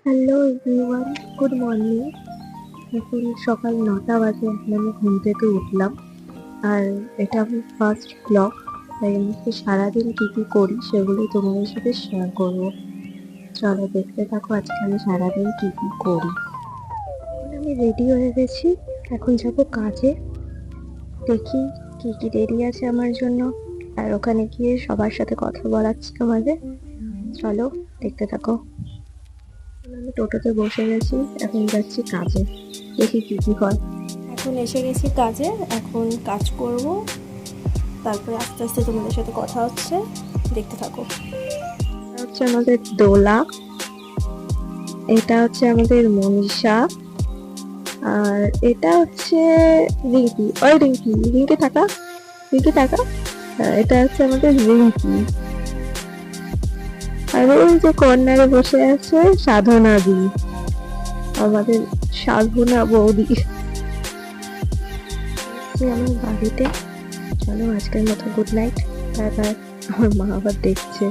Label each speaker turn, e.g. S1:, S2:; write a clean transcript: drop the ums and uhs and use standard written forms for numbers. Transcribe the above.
S1: Hello everyone, good morning. এখন সকাল 9টা বাজে, এখন আমি ঘুম থেকে উঠলাম। আর এটা আমার ফার্স্ট ব্লগ, তাই আমি সারাদিন কী কী করি সেগুলো তোমাদের সাথে শেয়ার করবো। চলো দেখতে থাকো আজকে আমি সারাদিন কী কী করি। এখন আমি রেডি হয়ে গেছি, এখন যাব কাজে। দেখি কী কী দেরি আছে আমার জন্য, আর ওখানে গিয়ে সবার সাথে কথা বলাচ্ছি তোমাদের। চলো দেখতে থাকো। আমি টোটোতে বসে গেছি, এখন যাচ্ছি কাজে, দেখি কি কি হয়। এখন এসে গেছি কাজে, এখন কাজ করব, তারপরে আস্তে আস্তে তোমাদের সাথে কথা হচ্ছে, দেখতে থাকো। এটা হচ্ছে আমাদের দোলা, এটা হচ্ছে আমাদের মনীষা, আর এটা হচ্ছে রিঙ্কি। ওই রিঙ্কি, রিঙ্কি থাকা, রিঙ্কি থাকা। এটা হচ্ছে আমাদের রিঙ্কি। আর ওই যে কর্নারে বসে আছে সাধনা দি, আমাদের সাধনা বৌদি। আমার বাড়িতে। চলো আজকের মতো গুড নাইট, বাই বাই। আমার মা আবার দেখছে।